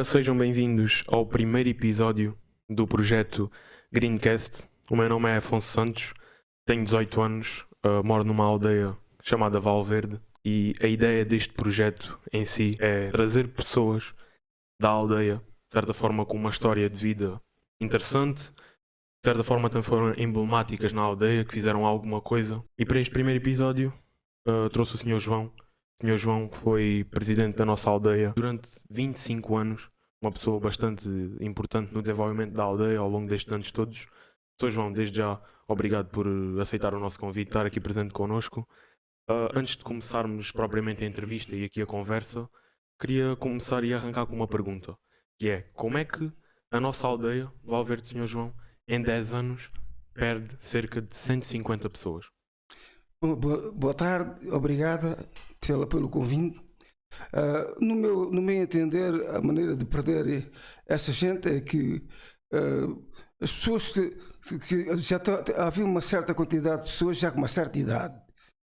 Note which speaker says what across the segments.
Speaker 1: Sejam bem-vindos ao primeiro episódio do projeto Greencast. O meu nome é Afonso Santos, tenho 18 anos, moro numa aldeia chamada Valverde e a ideia deste projeto em si é trazer pessoas da aldeia, de certa forma com uma história de vida interessante, de certa forma também foram emblemáticas na aldeia, que fizeram alguma coisa. E para este primeiro episódio trouxe o Sr. João. O Sr. João que foi presidente da nossa aldeia durante 25 anos, uma pessoa bastante importante no desenvolvimento da aldeia ao longo destes anos todos. Sr. João, desde já, obrigado por aceitar o nosso convite, estar aqui presente connosco. Antes de começarmos propriamente a entrevista e aqui a conversa, queria começar e arrancar com uma pergunta, que é: como é que a nossa aldeia, Valverde, Sr. João, em 10 anos perde cerca de 150 pessoas?
Speaker 2: Boa tarde, obrigada pelo convite. No meu entender, a maneira de perder essa gente é que as pessoas que já havia uma certa quantidade de pessoas já com uma certa idade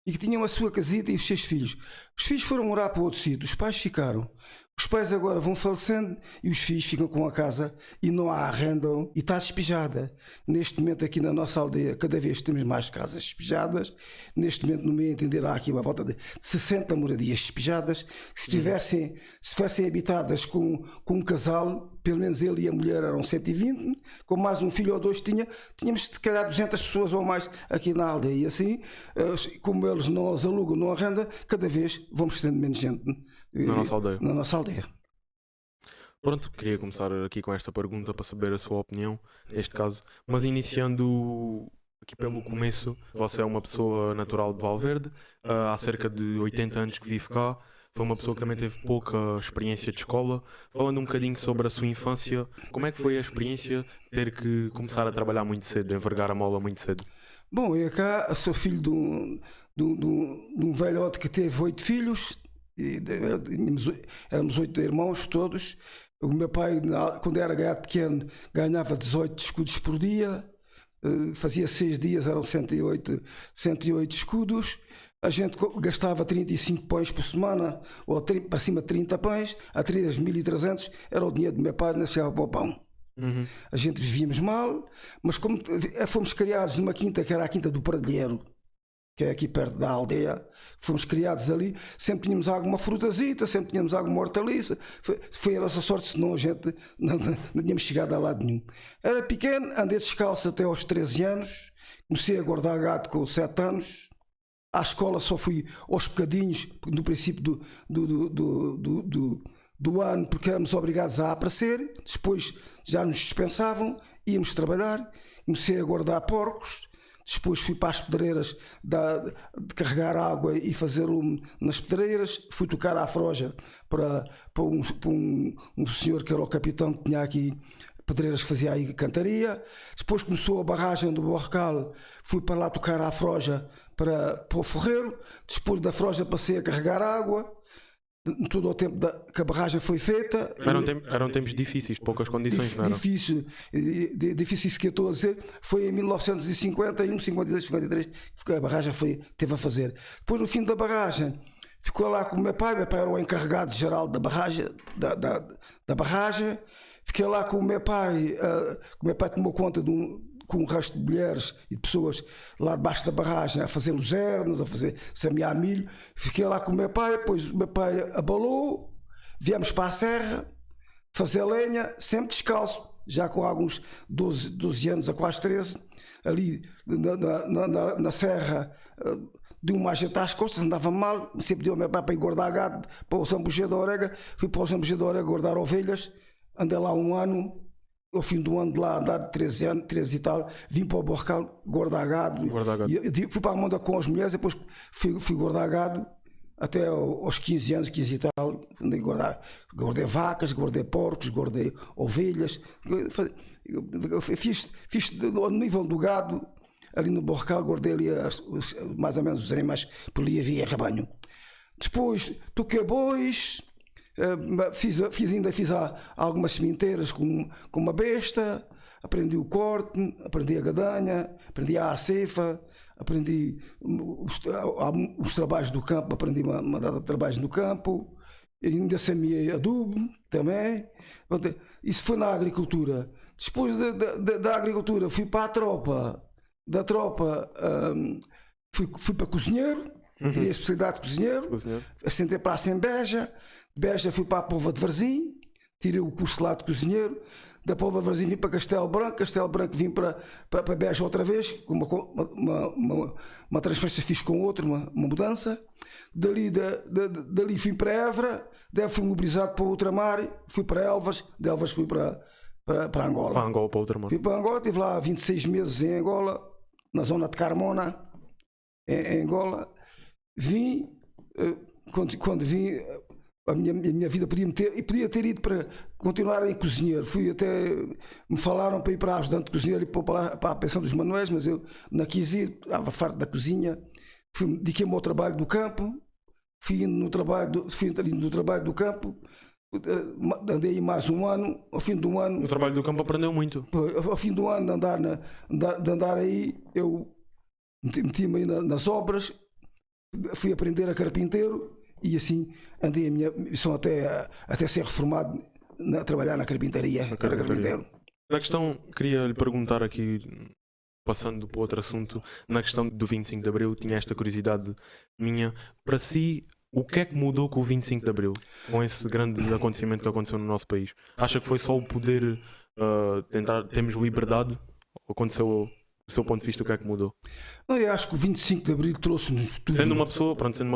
Speaker 2: e que tinham a sua casita e os seus filhos. Os filhos foram morar para outro sítio, os pais ficaram. Os pais agora vão falecendo e os filhos ficam com a casa e não a arrendam e está despejada. Neste momento aqui na nossa aldeia, cada vez temos mais casas despejadas. Neste momento, no meu entender, há aqui uma volta de 60 moradias despejadas. Se fossem habitadas com um casal, pelo menos ele e a mulher eram 120, com mais um filho ou dois tínhamos se calhar 200 pessoas ou mais aqui na aldeia. E assim, como eles não as alugam, não arrendam, cada vez vamos tendo menos gente
Speaker 1: Na nossa aldeia. Pronto, queria começar aqui com esta pergunta para saber a sua opinião neste caso, mas iniciando aqui pelo começo, você é uma pessoa natural de Valverde, há cerca de 80 anos que vive cá, foi uma pessoa que também teve pouca experiência de escola. Falando um bocadinho sobre a sua infância, como é que foi a experiência de ter que começar a trabalhar muito cedo, envergar a mola muito cedo?
Speaker 2: Bom, eu cá sou filho de um velhote que teve 8 filhos. Éramos 8 irmãos todos. O meu pai, quando era gato pequeno, ganhava 18 escudos por dia, fazia 6 dias, eram 108 escudos. A gente gastava 35 pães por semana, ou para cima de 30 pães, a 3.300 era o dinheiro do meu pai, não chegava para o pão. A gente vivíamos mal, mas como fomos criados numa quinta que era a Quinta do Pardieiro, que é aqui perto da aldeia, fomos criados ali, sempre tínhamos alguma frutazita, sempre tínhamos alguma hortaliça. Foi a nossa sorte, senão a gente não tínhamos chegado a lado nenhum. Era pequeno, andei descalço até aos 13 anos, comecei a guardar gado com 7 anos, à escola só fui aos bocadinhos, no princípio do ano, porque éramos obrigados a aparecer, depois já nos dispensavam, íamos trabalhar, comecei a guardar porcos. Depois fui para as pedreiras de carregar água e fazer lume nas pedreiras. Fui tocar à froja para um senhor que era o capitão que tinha aqui pedreiras, que fazia aí cantaria. Depois começou a barragem do Borcal, fui para lá tocar à froja para o forreiro. Depois da froja passei a carregar água. Todo o tempo que a barragem foi feita.
Speaker 1: Eram tempos difíceis, poucas condições, não eram?
Speaker 2: Difícil, que eu estou a dizer, foi em 1951, 52, 53 que a barragem teve a fazer. Depois, no fim da barragem, ficou lá com o meu pai era o encarregado geral da barragem, da barragem. Fiquei lá com o meu pai tomou conta com um resto de mulheres e de pessoas lá debaixo da barragem a fazer luzernas, a fazer semear milho. Fiquei lá com o meu pai, depois o meu pai abalou, viemos para a serra fazer lenha, sempre descalço, já com alguns 12 anos a quase 13, ali na serra. Deu uma ajeita às costas, andava mal, sempre deu ao meu pai para ir guardar gado para o São Bugê da Orega. Fui para o São Bugê da Orega guardar ovelhas, andei lá um ano. Ao fim do ano de lá, andar de 13 anos, 13 e tal, vim para o Borcal guardar gado. E fui para a Monda com as mulheres, depois fui guardar gado até aos 15 anos, 15 e tal. Guardei vacas, guardei porcos, guardei ovelhas. Fiz no nível do gado, ali no Borcal, guardei ali mais ou menos os animais, por ali havia rebanho. Depois toquei bois. Fiz algumas sementeiras com uma besta, aprendi o corte, aprendi a gadanha, aprendi a cefa, aprendi os trabalhos do campo, aprendi uma data de trabalhos no campo. ainda semeei adubo também. Isso foi na agricultura. Depois da agricultura fui para a tropa. Da tropa fui para cozinheiro, tirei a especialidade de cozinheiro. Assentei para a Sembeja. Beja fui para a Póvoa de Varzim, tirei o curso lá de cozinheiro. Da Póvoa de Varzim vim para Castelo Branco vim para Beja outra vez, com uma transferência fiz com outro, uma mudança. Dali fui para Évora, daí fui mobilizado para o ultramar, fui para Elvas, de Elvas fui para Angola.
Speaker 1: Para Angola, para o ultramar.
Speaker 2: Fui para Angola, estive lá 26 meses em Angola, na zona de Carmona, em Angola. Vim, quando vim, a minha vida podia ter ido para continuar em cozinheiro. Me falaram para ir para ajudante de cozinheiro e para a pensão dos Manuéis, mas eu não quis ir, estava farto da cozinha. Dediquei-me ao trabalho do campo, fui indo no trabalho do campo, andei aí mais um ano. Ao fim do ano,
Speaker 1: o trabalho do campo aprendeu muito.
Speaker 2: Ao fim do ano de andar aí, eu meti-me aí nas obras, fui aprender a carpinteiro. E assim andei a minha missão até ser reformado a trabalhar na carpintaria.
Speaker 1: Na questão, queria lhe perguntar aqui, passando para outro assunto, na questão do 25 de Abril, tinha esta curiosidade minha. Para si, o que é que mudou com o 25 de Abril? Com esse grande acontecimento que aconteceu no nosso país? Acha que foi só o poder termos liberdade? Ou aconteceu... Do seu ponto de vista, o que é que mudou?
Speaker 2: Eu acho que o 25 de Abril trouxe-nos tudo.
Speaker 1: Sendo uma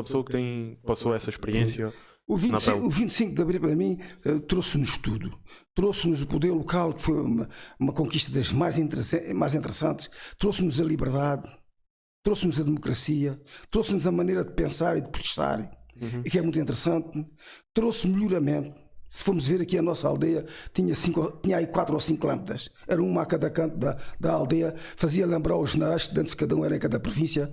Speaker 1: pessoa que passou essa experiência.
Speaker 2: O 25 de Abril, para mim, trouxe-nos tudo. Trouxe-nos o poder local, que foi uma conquista das mais interessantes. Trouxe-nos a liberdade, trouxe-nos a democracia, trouxe-nos a maneira de pensar e de protestar, e que é muito interessante. Trouxe melhoramento. Se formos ver aqui a nossa aldeia, tinha aí 4 ou 5 lâmpadas, era uma a cada canto da aldeia, fazia lembrar os generais estudantes que cada um era em cada província.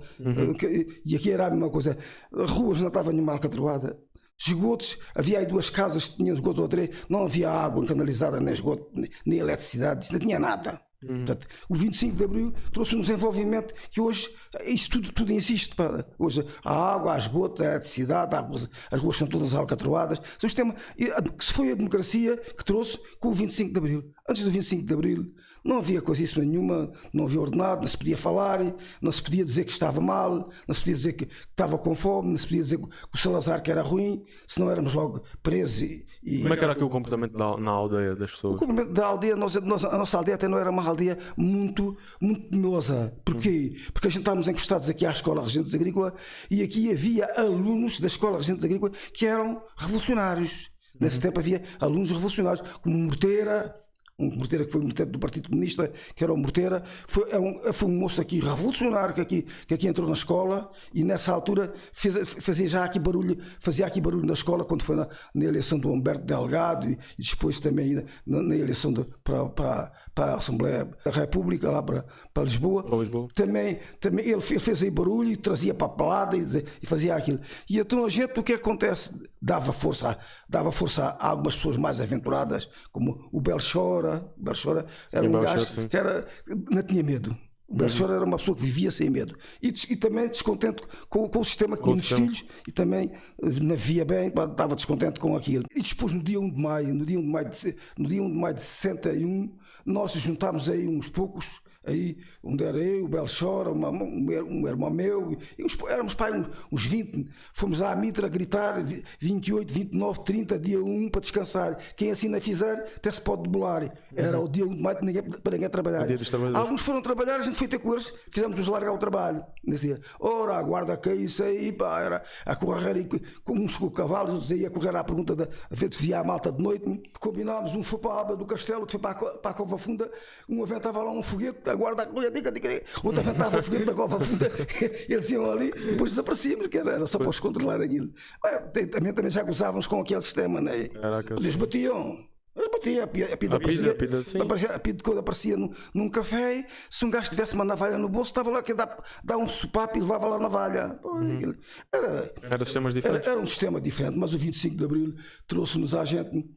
Speaker 2: E aqui era a mesma coisa, ruas não estavam nenhuma alcatroada, esgotos, havia aí 2 casas que tinham esgoto ou 3, não havia água canalizada, nem esgoto, nem eletricidade, não tinha nada. Portanto, o 25 de Abril trouxe um desenvolvimento que hoje isso tudo existe. Hoje há água, há esgoto, há eletricidade, as ruas são todas alcatroadas. O sistema, que foi a democracia que trouxe com o 25 de Abril. Antes do 25 de Abril não havia coisíssima nenhuma, não havia ordenado, não se podia falar, não se podia dizer que estava mal, não se podia dizer que estava com fome, não se podia dizer que o Salazar que era ruim, senão éramos logo presos.
Speaker 1: Como é que era aqui o comportamento na aldeia das pessoas?
Speaker 2: O comportamento da aldeia, a nossa aldeia até não era uma aldeia muito mimosa. Porquê? Porque a gente estávamos encostados aqui à Escola Regentes Agrícola e aqui havia alunos da Escola Regentes Agrícola que eram revolucionários. Nesse tempo havia alunos revolucionários, como Morteira, que foi militante do Partido Comunista, que era o Morteira, foi um moço aqui revolucionário que aqui entrou na escola e nessa altura fazia aqui barulho na escola quando foi na eleição do Humberto Delgado e depois também na eleição para a Assembleia da República lá para Lisboa. Também ele fez aí barulho e trazia papelada e fazia aquilo. E então a gente, o que acontece? Dava força a algumas pessoas mais aventuradas, como o Belchor era um gajo que não tinha medo. O Belchor era uma pessoa que vivia sem medo e também descontente com o sistema que tinha nos filhos e também não via bem, estava descontente com aquilo. E depois no dia 1 de maio de 61 nós juntámos aí uns poucos, aí onde era eu, o Belchor, um irmão meu, éramos uns 20, fomos à Mitra gritar 28, 29, 30, dia 1 para descansar. Quem assim não fizer, até se pode debular. Era o dia 1 de maio para ninguém trabalhar. Alguns foram trabalhar, a gente foi ter com eles, fizemos-nos largar o trabalho nesse dia. Ora, a guarda que isso aí, pá, era a correr com uns cavalos, outros aí a correr à pergunta a ver se via a malta de noite. Combinámos, um foi para a aba do castelo, outro foi para a Cova Funda, um aventava lá um foguete, a guarda outro aventava o foguete da Cova Funda, eles iam ali, depois desaparecíamos, que era só para os controlar aquilo. Também já gozávamos com aquele sistema, né? Eles batiam. A pida quando aparecia num café, se um gajo tivesse uma navalha no bolso, estava lá que dar um sopapo e levava lá a navalha.
Speaker 1: Era sistemas diferentes.
Speaker 2: Era um sistema diferente, mas o 25 de Abril trouxe-nos à gente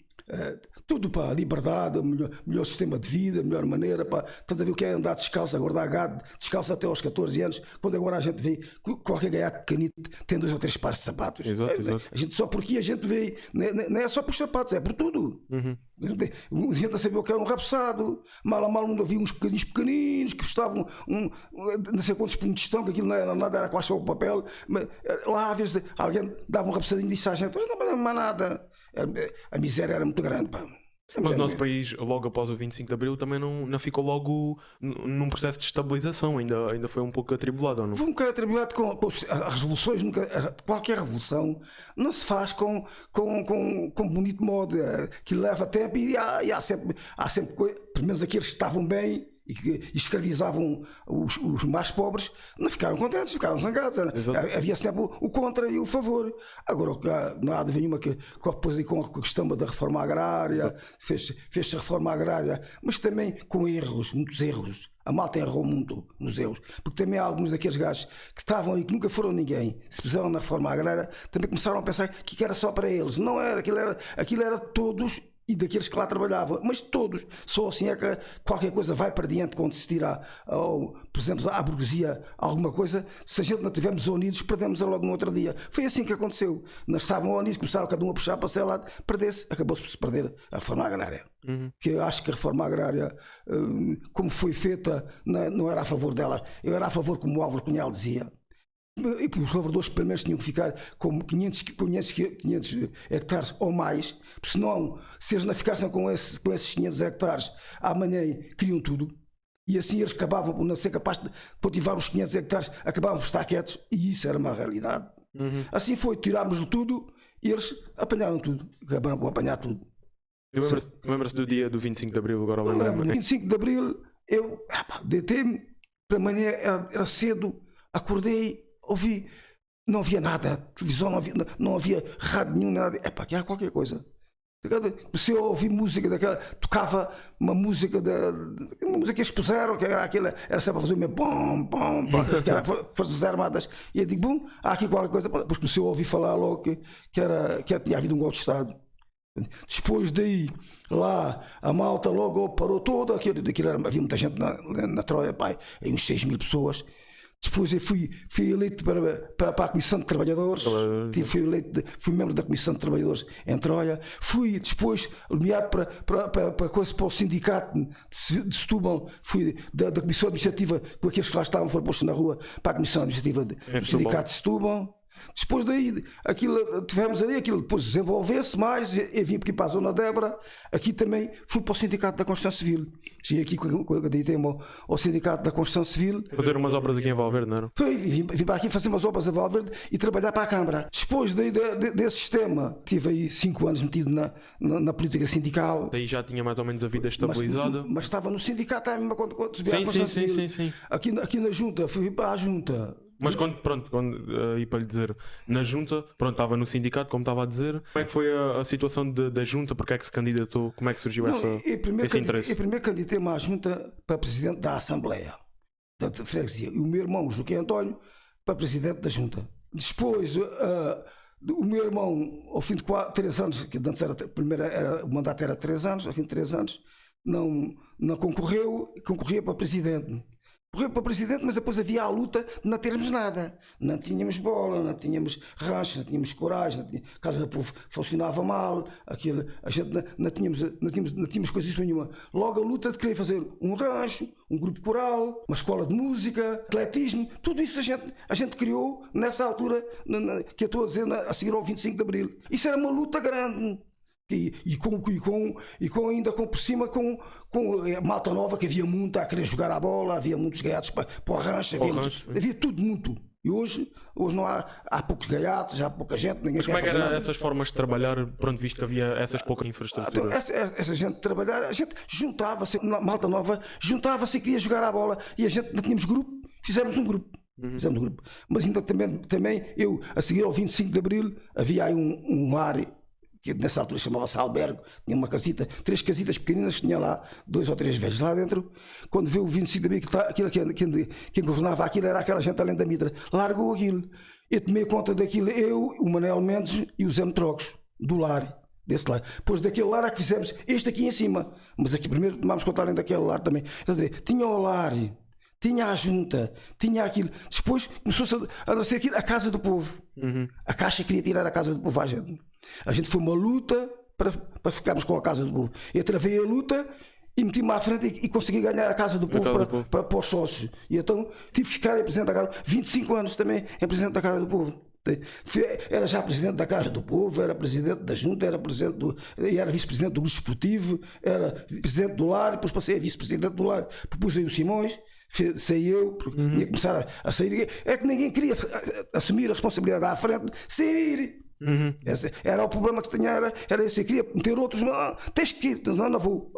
Speaker 2: Tudo para a liberdade, melhor sistema de vida, melhor maneira. Estás a ver o que é andar descalço, a guardar gado, descalço até aos 14 anos, quando agora a gente vê que qualquer gaiato pequenito tem 2 ou 3 pares de sapatos.
Speaker 1: Exato.
Speaker 2: A gente, só porque a gente vê, não é só por sapatos, é por tudo. A gente a saber o que era um rapaçado, mal a mal não havia uns pequeninos que custavam não sei quantos pontos de estão, que aquilo não era nada, era quase só o papel. Mas, lá às vezes alguém dava um rapaçadinho e disse à gente: não mais nada. A miséria era muito grande, pá.
Speaker 1: Mas o nosso país, logo após o 25 de Abril, também não ficou logo num processo de estabilização, ainda foi um pouco atribulado, ou não?
Speaker 2: Foi um bocado atribulado com as revoluções. Qualquer revolução não se faz com bonito modo, que leva tempo e há sempre pelo menos aqueles que estavam bem e que escravizavam os mais pobres, não ficaram contentes, ficaram zangados. Havia sempre o contra e o favor. Agora, não há de ver nenhuma que depois aí com a questão da reforma agrária, fez-se a reforma agrária, mas também com erros, muitos erros. A malta errou muito nos erros, porque também há alguns daqueles gajos que estavam aí, que nunca foram ninguém, se puseram na reforma agrária, também começaram a pensar que era só para eles. Não era, aquilo era todos e daqueles que lá trabalhavam, mas todos. Só assim é que qualquer coisa vai para diante quando se tira, por exemplo, à burguesia alguma coisa. Se a gente não estivermos unidos, perdemos logo no outro dia. Foi assim que aconteceu. Nós estávamos unidos, começaram cada um a puxar para o seu lado, perdeu-se, acabou-se por se perder a reforma agrária. Que eu acho que a reforma agrária, como foi feita, não era a favor dela. Eu era a favor, como o Álvaro Cunhal dizia. E os lavradores pelo menos tinham que ficar com 500 hectares ou mais, porque senão, se eles não ficassem com esses 500 hectares, amanhã queriam tudo. E assim eles acabavam por não ser capazes de cultivar os 500 hectares, acabavam por estar quietos, e isso era uma realidade. Assim foi, tirámos-lhe tudo e eles apanharam tudo, acabaram por apanhar tudo.
Speaker 1: Lembra-se do dia do 25 de Abril? Agora
Speaker 2: lembro. No 25 de Abril, eu deitei-me, para amanhã era cedo, acordei, ouvi, não havia nada, televisão não havia rádio nenhum, nada. Que há qualquer coisa. Comecei a ouvir música daquela, tocava uma música que eles puseram, que era aquela, era sempre a fazer o meu bom, que era Forças Armadas. E eu digo, bom, há aqui qualquer coisa. Depois comecei a ouvir falar logo que tinha havido um golpe de Estado. Depois daí, lá, a malta logo parou toda, havia muita gente na Troia, aí uns 6 mil pessoas. Depois eu fui eleito para a Comissão de Trabalhadores, fui membro da Comissão de Trabalhadores em Troia, fui depois nomeado para o sindicato de Setúbal, fui da Comissão Administrativa, com aqueles que lá estavam, foram postos na rua, para a Comissão Administrativa do Sindicato de Setúbal. Depois daí, tivemos ali, aquilo depois desenvolveu-se mais, eu vim aqui para a zona de Évora, aqui também fui para o Sindicato da Construção Civil. Cheguei aqui ao Sindicato da Construção Civil.
Speaker 1: Fazer umas obras aqui em Valverde, não era?
Speaker 2: Vim para aqui fazer umas obras em Valverde e trabalhar para a Câmara. Depois desse sistema, tive aí 5 anos metido na política sindical.
Speaker 1: Daí já tinha mais ou menos a vida estabilizada.
Speaker 2: Mas estava no sindicato mesmo quando subia a Construção Civil.
Speaker 1: Sim.
Speaker 2: Aqui na Junta, fui para a Junta.
Speaker 1: Mas quando aí para lhe dizer, na Junta, estava no sindicato, como estava a dizer, como é que foi a situação da Junta, porque é que se candidatou, como é que surgiu esse interesse?
Speaker 2: Eu primeiro candidatei-me à Junta para Presidente da Assembleia da Freguesia e o meu irmão, Joaquim António, para Presidente da Junta. Depois, o meu irmão, ao fim de 3 anos, que antes o mandato era 3 anos, ao fim de 3 anos, não concorria para Presidente. Correu para Presidente, mas depois havia a luta de não termos nada. Não tínhamos bola, não tínhamos ranchos, não tínhamos coragem, a Casa do Povo funcionava mal, a gente não tínhamos coisa nenhuma. Logo a luta de querer fazer um rancho, um grupo coral, uma escola de música, atletismo, tudo isso a gente criou nessa altura, que eu estou a dizer, a seguir ao 25 de Abril. Isso era uma luta grande. E ainda por cima com a malta nova, que havia muito a querer jogar a bola, havia muitos gaiatos para o rancho, havia tudo muito. E hoje não há poucos gaiatos, há pouca gente, ninguém quer fazer nada.
Speaker 1: Mas como é que eram essas formas de trabalhar, pronto, visto que havia essas poucas infraestruturas?
Speaker 2: Essa gente de trabalhar, a gente juntava-se, malta nova, juntava-se e queria jogar a bola, e a gente não tínhamos grupo, fizemos um grupo. Mas ainda também eu, a seguir ao 25 de Abril, havia aí um lar, que nessa altura chamava-se albergue, tinha uma casita, 3 casitas pequeninas, que tinha lá 2 ou 3 velhos lá dentro. Quando veio o 25 de Abril, quem governava aquilo era aquela gente além da Mitra, largou aquilo. Eu tomei conta daquilo, eu, o Manuel Mendes e o Zé Metrocos, do lar. desse lar. Depois daquele lar é que fizemos este aqui em cima. Mas aqui primeiro tomámos conta além daquele lar também. Quer dizer, tinha o lar, tinha a junta, tinha aquilo. Depois começou-se a nascer aquilo, a Casa do Povo. A Caixa queria tirar a Casa do Povo à gente. A gente foi uma luta para ficarmos com a Casa do Povo. Eu travei a luta e meti-me à frente e consegui ganhar a Casa do Povo para os sócios. E então tive que ficar em presidente da Casa. 25 anos também em presidente da Casa do Povo. Era já presidente da Casa do Povo, era presidente da Junta, era vice-presidente do Grupo Esportivo, era presidente do Lar, depois passei a vice-presidente do Lar, propus aí o Simões, saí eu, porque ia começar a sair. É que ninguém queria assumir a responsabilidade à frente sem ir. Esse era o problema que se tinha, era esse. Eu queria meter outros, tens que ir, não vou.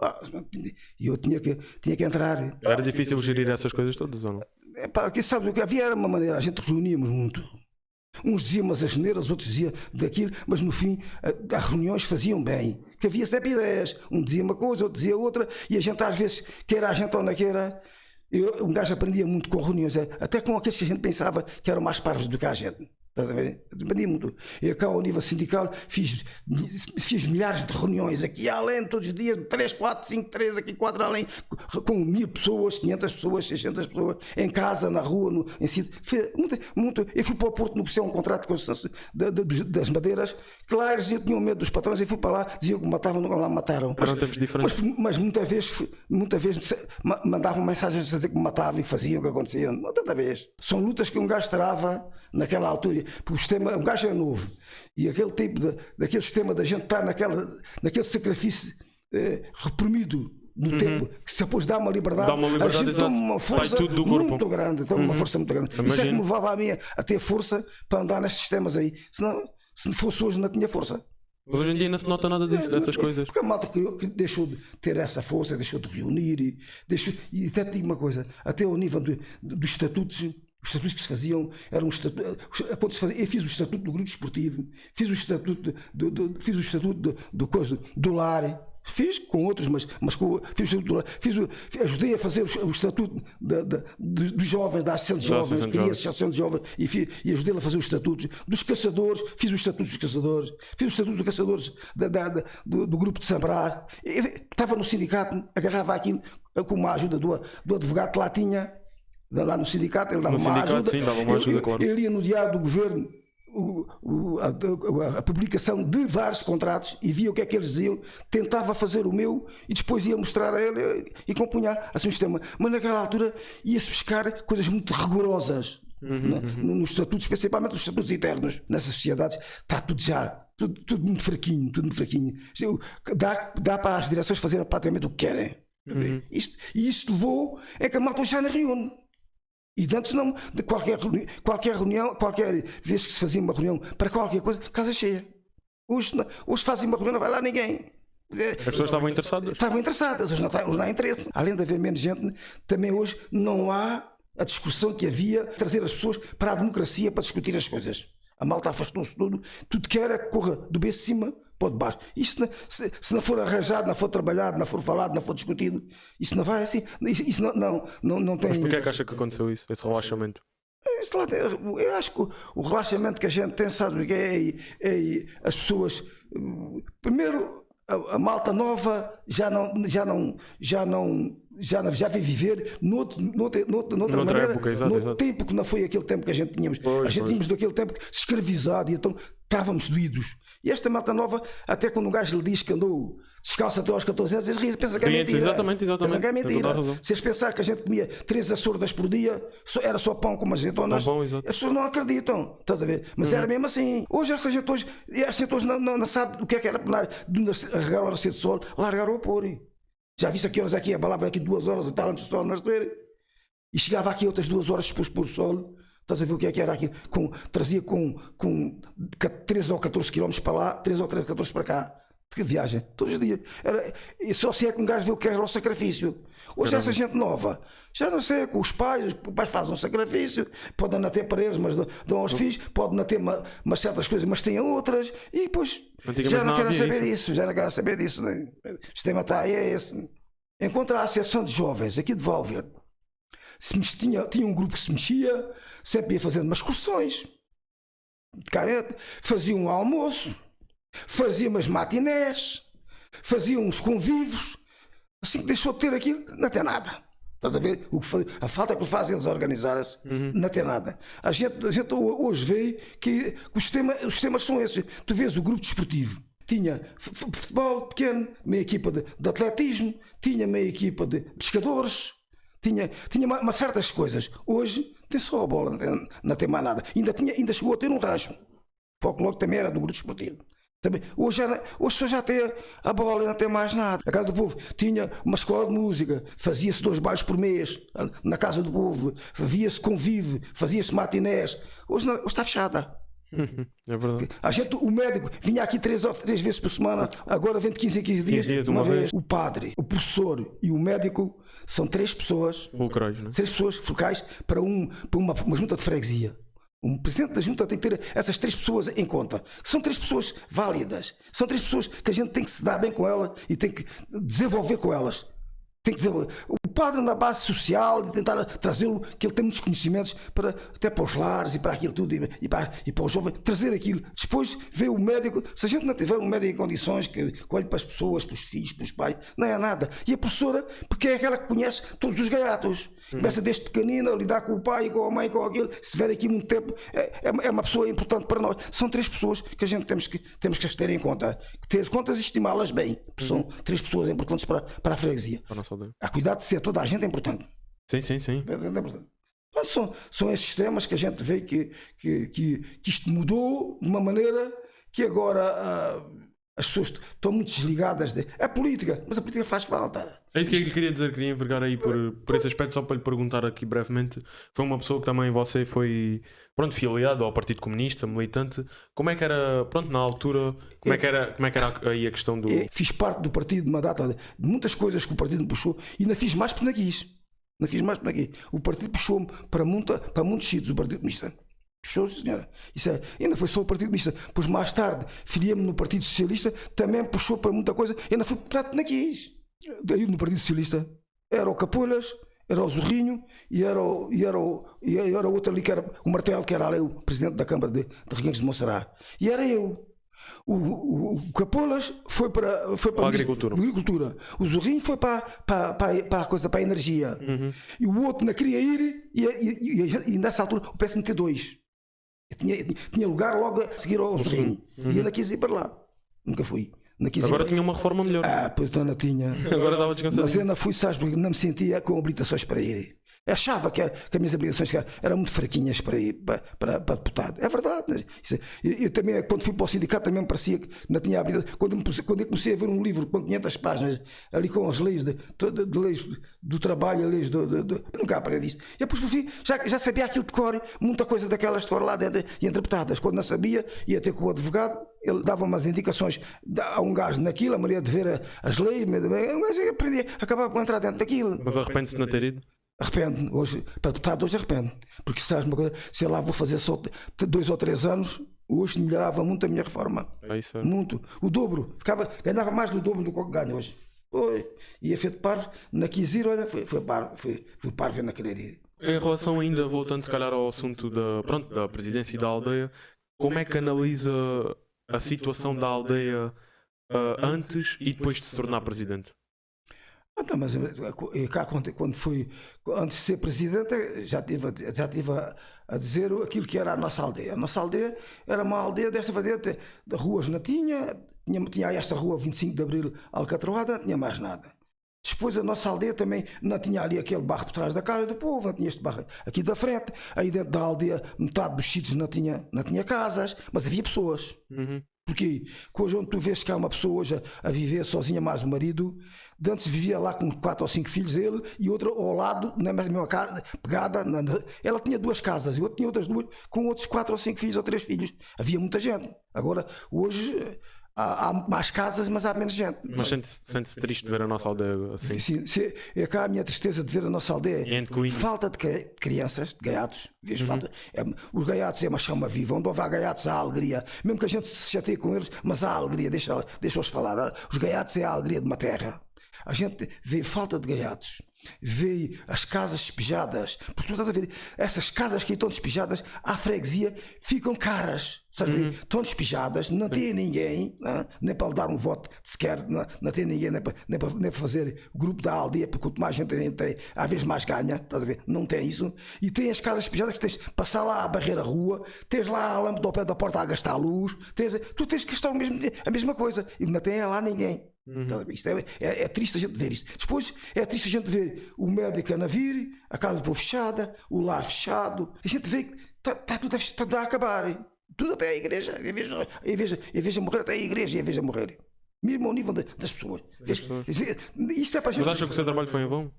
Speaker 2: E eu tinha que entrar.
Speaker 1: Era difícil gerir essas coisas todas ou não?
Speaker 2: Sabe o que havia? Era uma maneira, a gente reuníamos muito. Uns diziam umas asneiras, outros diziam daquilo, mas no fim as reuniões faziam bem, que havia sempre ideias, um dizia uma coisa, outro dizia outra, e a gente às vezes, que era a gente ou não que era, um gajo aprendia muito com reuniões, até com aqueles que a gente pensava que eram mais parvos do que a gente. Estás a ver? Aprendi muito. Eu cá ao nível sindical fiz milhares de reuniões aqui além, todos os dias, 3, 4, 5, 3, aqui 4 além, com 1000 pessoas, 500 pessoas, 600 pessoas, em casa, na rua, em sítio. Muito. Eu fui para o Porto negociar um contrato de construção das madeiras, que lá eles tinham medo dos patrões, eu fui para lá, diziam que matavam, não lá mataram.
Speaker 1: Eram tempos diferentes.
Speaker 2: Mas muitas vezes mandavam mensagens a dizer que me matavam e que faziam o que acontecia. Tanta vez. São lutas que um gajo trava naquela altura. Porque o sistema, um gajo é novo e aquele tipo daquele sistema da gente estar naquele sacrifício reprimido no tempo que se depois dá uma liberdade, a gente toma uma força muito grande, uma força muito grande. Isso é que me levava a mim a ter força para andar nestes sistemas aí. Senão, se não fosse hoje, não tinha força.
Speaker 1: Mas hoje em dia não se nota nada dessas coisas.
Speaker 2: Porque a malta que deixou de ter essa força, deixou de reunir e até te digo uma coisa, até ao nível dos estatutos. Os estatutos que se faziam eram eu fiz o estatuto do grupo esportivo, fiz o estatuto do lar, fiz com outros, mas fiz o estatuto do lar, ajudei a fazer o estatuto dos jovens, da Associação de Jovens, criei a Associação de Jovens e ajudei a fazer os estatutos dos caçadores, fiz o estatuto dos caçadores, fiz o estatuto dos caçadores do grupo de Sambrar. Estava no sindicato, agarrava aquilo com a ajuda do advogado que lá tinha. Lá no sindicato, ele dava uma ajuda.
Speaker 1: Sim, dava uma ajuda, claro.
Speaker 2: Ele ia no diário do governo a publicação de vários contratos e via o que é que eles diziam, tentava fazer o meu e depois ia mostrar a ele e compunha assim o sistema. Mas naquela altura ia-se buscar coisas muito rigorosas nos estatutos, principalmente os estatutos internos. Nessas sociedades está tudo muito fraquinho, dá para as direções fazerem praticamente o que querem. Isto levou que a malta já não reúne. E antes não, de qualquer reunião, qualquer vez que se fazia uma reunião para qualquer coisa, casa cheia. Hoje fazem uma reunião, não vai lá ninguém.
Speaker 1: As pessoas estavam interessadas.
Speaker 2: Hoje não há interesse. Além de haver menos gente, também hoje não há a discussão que havia, trazer as pessoas para a democracia para discutir as coisas. A malta afastou-se tudo que era que corra do bem de cima para o de baixo. Isto, se não for arranjado, não for trabalhado, não for falado, não for discutido, isso não vai assim. Isso não tem.
Speaker 1: Mas porquê é que acha que aconteceu isso, esse relaxamento?
Speaker 2: Eu acho que o relaxamento que a gente tem, sabe o que é as pessoas. Primeiro, a malta nova já vai viver noutra maneira,
Speaker 1: época, exato.
Speaker 2: Tempo que não foi aquele tempo que a gente tínhamos. Tínhamos daquele tempo escravizado e então estávamos doídos. E esta malta nova, até quando um gajo lhe diz que andou descalço até aos 14 anos, eles pensam que é mentira.
Speaker 1: Exatamente.
Speaker 2: Pensam que é mentira. Se eles pensarem que a gente comia 3 açordas por dia, era só pão com umas azeitonas, as pessoas não acreditam. Estás a ver? Mas era mesmo assim. Hoje essa gente hoje não sabe o que era arregar a nascer de sol, largar o pôr. Já viste a que horas aqui, abalava aqui 2 horas e tal antes do sol nascer, e chegava aqui outras 2 horas depois por sol. Estás a ver o que era aquilo? Trazia com 13 ou 14 km para lá, 3 ou 14 para cá. De viagem, todos os dias. E só se é que um gajo vê o que era o sacrifício. Hoje essa gente nova, já não sei, com os pais fazem um sacrifício, podem não ter para eles, mas dão aos filhos, podem não ter umas certas coisas, mas têm outras, e depois já não querem saber disso, né? O sistema está aí, é esse. Enquanto a Associação de Jovens aqui de Valverde tinha um grupo que se mexia, sempre ia fazendo umas excursões, fazia um almoço, fazia umas matinés, fazia uns convívios. Assim que deixou de ter aquilo, não tem nada. Estás a ver? A falta que fazem eles organizarem-se, não tem nada. A gente hoje vê que os sistemas são esses. Tu vês o grupo desportivo. Tinha futebol pequeno, meia equipa de atletismo, tinha meia equipa de pescadores, tinha uma certas coisas. Hoje tem só a bola, não tem mais nada. Ainda chegou a ter um rancho. O folclore também era do grupo desportivo. Também, hoje já tem a bola, não tem mais nada. A Casa do Povo tinha uma escola de música, fazia-se 2 bailes por mês na Casa do Povo, havia-se convívio, fazia-se matinés. Hoje está fechada.
Speaker 1: É verdade.
Speaker 2: O médico vinha aqui 3 vezes por semana, agora vem de 15 em 15 dias, uma vez. O padre, o professor e o médico são 3 pessoas,
Speaker 1: fulcrais, né?
Speaker 2: 3 pessoas focais para uma junta de freguesia. Um presidente da junta tem que ter essas 3 pessoas em conta. São 3 pessoas válidas. São 3 pessoas que a gente tem que se dar bem com elas e tem que desenvolver com elas. Tem que desenvolver. O padre na base social, de tentar trazê-lo, que ele tem muitos conhecimentos até para os lares e para aquilo tudo e para os jovens, trazer aquilo. Depois vê o médico, se a gente não tiver um médico em condições que olhe para as pessoas, para os filhos, para os pais, não é nada. E a professora, porque é aquela que conhece todos os gaiatos. Começa desde pequenina a lidar com o pai, com a mãe, com aquilo. Se vier aqui muito tempo, é uma pessoa importante para nós. São 3 pessoas que a gente temos que as ter em conta. Ter contas e estimá-las bem. São 3 pessoas importantes para a freguesia. A cuidar de ser toda a gente é importante.
Speaker 1: Sim.
Speaker 2: São esses temas que a gente vê que isto mudou de uma maneira que agora as pessoas estão muito desligadas. É política, mas a política faz falta.
Speaker 1: É isso que eu queria dizer, queria envergar aí por esse aspecto, só para lhe perguntar aqui brevemente. Foi uma pessoa que também você foi, filiado ao Partido Comunista, militante. Como é que era, na altura, como é que era aí a questão do...
Speaker 2: Fiz parte do partido de uma data de muitas coisas que o partido me puxou e ainda fiz mais porque não quis. O partido puxou-me para muitos sítios, o Partido Comunista. Puxou, senhora. Ainda foi só o Partido Comunista. Pois mais tarde, filiei-me no Partido Socialista, também puxou para muita coisa. Ainda fui, portanto, não quis. Daí no Partido Socialista era o Capolhas, era o Zorrinho e era o outro ali que era o Martelo, que era ali o presidente da Câmara de Reguengos de Monserrat. E era eu. O Capolhas foi para
Speaker 1: a agricultura.
Speaker 2: O Zorrinho foi para a energia. E o outro não queria ir e nessa altura o PSMT2 tinha lugar logo a seguir ao Zorrinho. E eu não quis ir para lá. Nunca fui.
Speaker 1: Agora tinha uma reforma melhor.
Speaker 2: Pois então não tinha.
Speaker 1: Agora estava descansado.
Speaker 2: Mas eu não fui, sabes, porque não me sentia com habilitações para ir. Achava que as minhas habilitações eram muito fraquinhas para ir para deputado. É verdade. Eu também, quando fui para o sindicato, também me parecia que não tinha habilitação. Quando eu comecei a ver um livro com 500 páginas, ali com as leis, de leis do trabalho, leis nunca aprendi isso. E depois, por fim, já sabia aquilo de cor, muita coisa daquelas de cor lá dentro e interpretadas. Quando não sabia, ia ter com o advogado, ele dava umas indicações a um gajo naquilo, a maneira de ver as leis, um gajo aprendia, acabava por entrar dentro daquilo.
Speaker 1: Mas arrepende-se de não ter ido?
Speaker 2: Arrependo, hoje, para deputado hoje arrependo, porque sabes uma coisa, se eu lá vou fazer só 2 ou 3 anos, hoje melhorava muito a minha reforma. Muito, o dobro, ganhava mais do dobro do que ganho hoje. Ia feito parvo, não quis ir, olha, fui parvo na querer ir.
Speaker 1: Em relação ainda, voltando se calhar ao assunto da presidência e da aldeia, como é que analisa a situação da aldeia antes e depois de se tornar presidente?
Speaker 2: Então, mas quando fui, antes de ser presidente, já tive a dizer aquilo que era a nossa aldeia. A nossa aldeia era uma aldeia desta variedade de ruas, não tinha esta rua 25 de Abril alcatroada, não tinha mais nada. Depois a nossa aldeia também não tinha ali aquele barro por trás da Casa do Povo, não tinha este barro aqui da frente. Aí dentro da aldeia, metade dos sítios não tinha casas, mas havia pessoas. Porque hoje onde tu vês que há uma pessoa hoje a viver sozinha, mais o marido, de antes vivia lá com 4 ou 5 filhos ele e outra ao lado, na mesma casa, pegada, ela tinha 2 casas e outra tinha outras 2 com outros 4 ou 5 filhos ou 3 filhos. Havia muita gente. Agora, hoje há mais casas, mas há menos gente.
Speaker 1: Mas sente-se triste de ver a nossa aldeia assim?
Speaker 2: Sim, é cá a minha tristeza de ver a nossa aldeia. Falta de crianças, de gaiatos. Os gaiatos é uma chama viva. Onde houver gaiatos há alegria. Mesmo que a gente se chateie com eles, mas há alegria. Deixa-os falar. Os gaiatos é a alegria de uma terra. a gente vê falta de gaiatos, vê as casas despejadas, porque tu estás a ver, essas casas que estão despejadas, à freguesia ficam caras, sabes? Estão despejadas, não tem ninguém, nem para lhe dar um voto sequer, não tem ninguém, nem para fazer grupo da aldeia, porque quanto mais gente tem, às vezes mais ganha, estás a ver? Não tem isso. E tem as casas despejadas que tens de passar lá a barrer a rua, tens lá a lâmpada ao pé da porta a gastar a luz, tu tens que gastar a mesma coisa, e não tem lá ninguém. Isto é triste a gente ver isto. Depois é triste a gente ver o médico a navir, a casa do povo fechada, o lar fechado. A gente vê que está tudo a acabar. Tudo até a igreja. Em vez de morrer, até a igreja em vez de morrer. Mesmo ao nível das pessoas. Isto é para a gente.
Speaker 1: Mas acha que o seu trabalho foi em vão?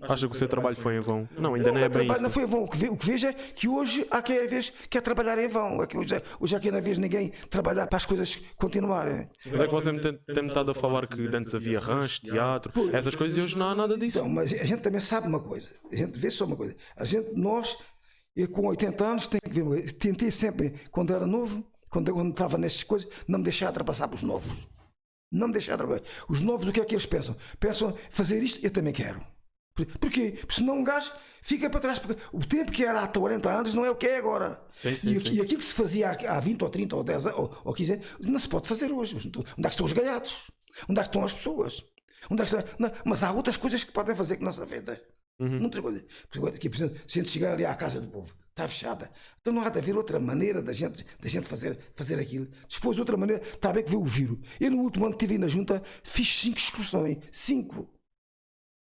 Speaker 1: Acha que o seu trabalho foi em vão? Não, ainda não é bem isso.
Speaker 2: Não foi em vão. O que vejo é que hoje há quem vez quer trabalhar em vão. Hoje há quem vez ninguém trabalhar para as coisas continuarem.
Speaker 1: Mas é que você tem estado a falar que antes havia rancho, teatro, essas coisas, e hoje não há nada disso.
Speaker 2: Então, mas a gente também sabe uma coisa. A gente vê só uma coisa. Nós, eu com 80 anos, tenho que ver. Tentei sempre, quando era novo, quando estava nestas coisas, não me deixar ultrapassar para os novos. Não me deixar trabalhar. Os novos, o que é que eles pensam? Pensam fazer isto, eu também quero. Porquê? Porque senão um gajo fica para trás. Porque o tempo que era há 40 anos não é o que é agora.
Speaker 1: Sim.
Speaker 2: E aquilo que se fazia há 20 ou 30 ou 10 ou 15 anos, não se pode fazer hoje. Onde é que estão os gaiatos? Onde é que estão as pessoas? Mas há outras coisas que podem fazer que não são feitas. Muitas coisas. Por exemplo, se a gente chegar ali à casa do povo, está fechada. Então não há de haver outra maneira da gente fazer aquilo. Depois, outra maneira, está bem que veio o vírus. Eu, no último ano que estive na junta, fiz 5 excursões. 5.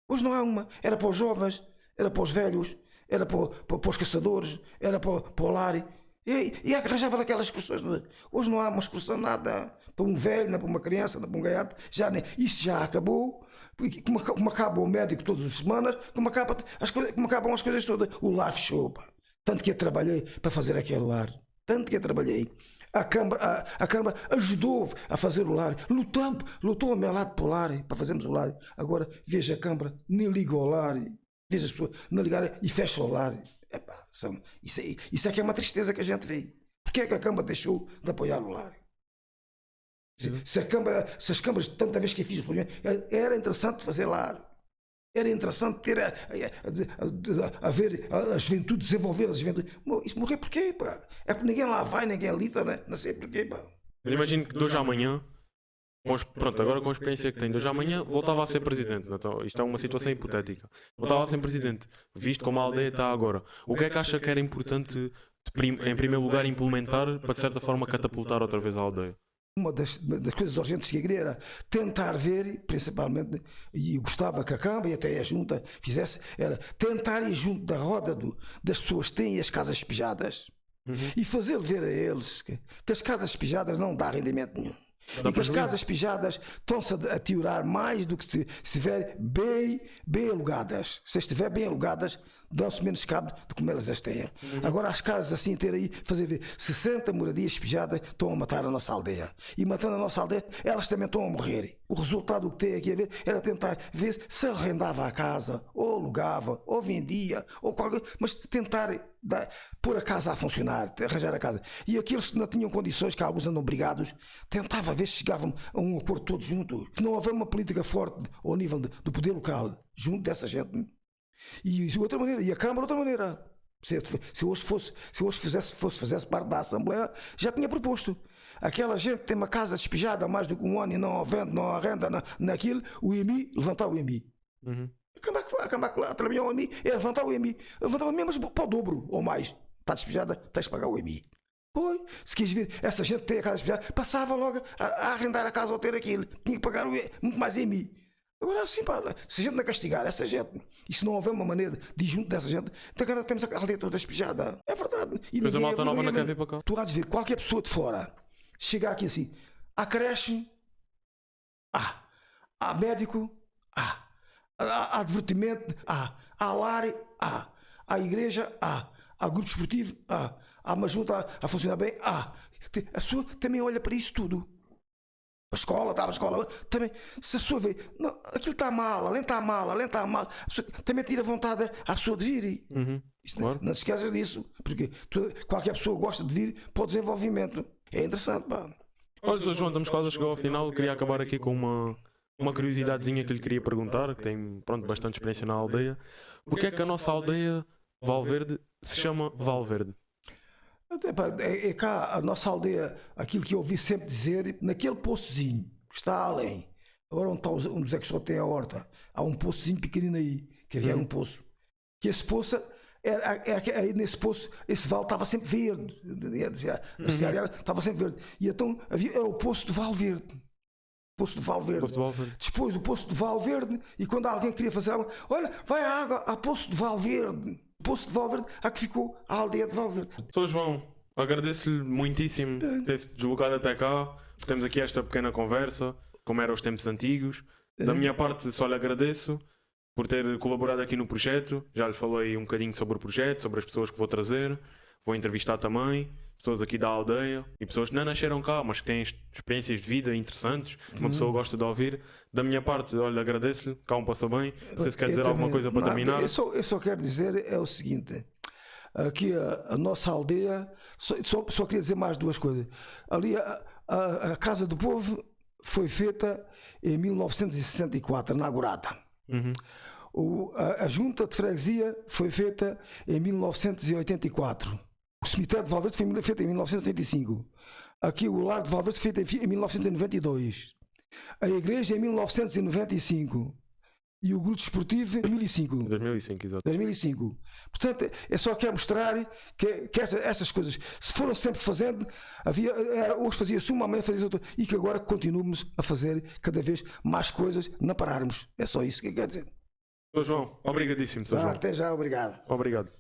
Speaker 2: Hoje não há uma. Era para os jovens, era para os velhos, era para os caçadores, era para o lar. E arranjava aquelas excursões. Hoje não há uma excursão, nada. Para um velho, não para uma criança, não para um gaiato. Isso já acabou. Como acaba o médico todas as semanas, como acabam as coisas todas. O lar fechou, pá. Tanto que eu trabalhei para fazer aquele lar. Tanto que eu trabalhei. A Câmara ajudou a fazer o lar. Lutou ao meu lado para o lar, para fazermos o lar. Agora, veja a Câmara, nem liga ao lar. Veja as pessoas não ligarem e fecha o lar. Epá, isso é que é uma tristeza que a gente vê. Porquê é que a Câmara deixou de apoiar o lar? Se as câmaras, tanta vez que eu fiz reunião, era interessante fazer lar. Era interessante ter a ver a juventude, desenvolver a juventude. Isso morrer porquê, pá? É porque ninguém lá vai, ninguém lida, né? Não sei porquê, pá.
Speaker 1: Mas imagino que de hoje à amanhã, pronto, agora com a experiência que tem, de hoje à amanhã voltava a ser presidente. Então, isto é uma situação hipotética. Voltava a ser presidente, visto como a aldeia está agora. O que é que acha que era importante, em primeiro lugar, implementar para de certa forma catapultar outra vez a aldeia?
Speaker 2: Uma das coisas urgentes que eu queria era tentar ver, principalmente, e gostava que a Câmara e até a Junta fizesse, era tentar ir junto da roda das pessoas que têm as casas despejadas e fazer ver a eles que as casas despejadas não dão rendimento nenhum. E que as casas despejadas estão-se a teorar mais do que se estiver bem alugadas. Se estiver bem alugadas, dão-se menos cabo de como elas as têm. Agora as casas assim ter aí, fazer ver 60 moradias despejadas estão a matar a nossa aldeia. E matando a nossa aldeia, elas também estão a morrer. O resultado que tem aqui a ver era tentar ver se arrendava a casa, ou alugava, ou vendia, ou qualquer, mas tentar pôr a casa a funcionar, arranjar a casa. E aqueles que não tinham condições, que alguns andam brigados, tentava ver se chegavam a um acordo todos juntos. Se não houver uma política forte ao nível do poder local, junto dessa gente. E outra maneira, e a Câmara outra maneira. Se hoje fizesse parte da Assembleia, já tinha proposto. Aquela gente tem uma casa despejada há mais do que um ano e não vende, não arrenda naquilo, o IMI, levantar o IMI. A Câmara que lá trabalhou o IMI é levantar o IMI. Levantar o IMI, mas para o dobro ou mais. Está despejada, tens de pagar o IMI. Pois, se quis ver, essa gente tem a casa despejada, passava logo a arrendar a casa ou ter aquilo. Tinha que pagar muito mais IMI. Agora assim, pá, se a gente não castigar essa gente, e se não houver uma maneira de ir junto dessa gente, então agora temos a aldeia toda despejada. É verdade. E
Speaker 1: mas a malta nova não quer vir para cá.
Speaker 2: Tu há de ver, qualquer pessoa de fora, chegar aqui assim, há creche, há médico, há divertimento, há lar, há igreja, há grupo esportivo, há uma junta a funcionar bem, a pessoa também olha para isso tudo. A escola, estava a escola, também, se a pessoa vê, não, aquilo está mal, além está mal, também tira vontade à pessoa de vir.
Speaker 1: Claro.
Speaker 2: Não se esqueças disso, porque qualquer pessoa gosta de vir para o desenvolvimento. É interessante, pá.
Speaker 1: Olha, Sr. João, estamos quase a chegar ao final. Queria acabar aqui com uma curiosidadezinha que lhe queria perguntar, que tem, pronto, bastante experiência na aldeia. Porque é que a nossa aldeia, Valverde, se chama Valverde?
Speaker 2: É cá a nossa aldeia, aquilo que eu ouvi sempre dizer, naquele poçozinho que está além, agora onde o Zé Cristóvão tem a horta, há um poçozinho pequenino aí, que havia um poço, que esse poço, aí nesse poço, esse vale estava sempre verde, estava sempre verde, e então era o poço do Valverde. Poço do Valverde. Depois do Poço do Valverde, e quando alguém queria fazer água, olha, vai a água ao Poço do Valverde. Poço de Valverde, a que ficou a aldeia de Valverde.
Speaker 1: Sr. João, agradeço-lhe muitíssimo ter-se deslocado até cá. Temos aqui esta pequena conversa, como eram os tempos antigos. Da minha parte, só lhe agradeço por ter colaborado aqui no projeto. Já lhe falei um bocadinho sobre o projeto, sobre as pessoas que vou trazer. Vou entrevistar também pessoas aqui da aldeia e pessoas que não nasceram cá, mas que têm experiências de vida interessantes. Uma pessoa gosta de ouvir. Da minha parte, olha, agradeço-lhe. Cá passa bem. Se você quer dizer alguma coisa para terminar.
Speaker 2: Eu só quero dizer é o seguinte. Aqui a nossa aldeia, só queria dizer mais duas coisas. Ali a Casa do Povo foi feita em 1964, inaugurada. A Junta de Freguesia foi feita em 1984. O cemitério de Valverde foi feito em 1985. Aqui o lar de Valverde foi feito em 1992. A igreja em 1995. E o grupo desportivo em 2005.
Speaker 1: 2005, exato.
Speaker 2: 2005. Portanto, eu só quero mostrar que essas coisas se foram sempre fazendo, hoje fazia-se uma, amanhã fazia-se outra, e que agora continuamos a fazer cada vez mais coisas, não pararmos. É só isso que eu quero dizer.
Speaker 1: Sr. João, obrigadíssimo, Sr. João.
Speaker 2: Até já, obrigado.
Speaker 1: Obrigado.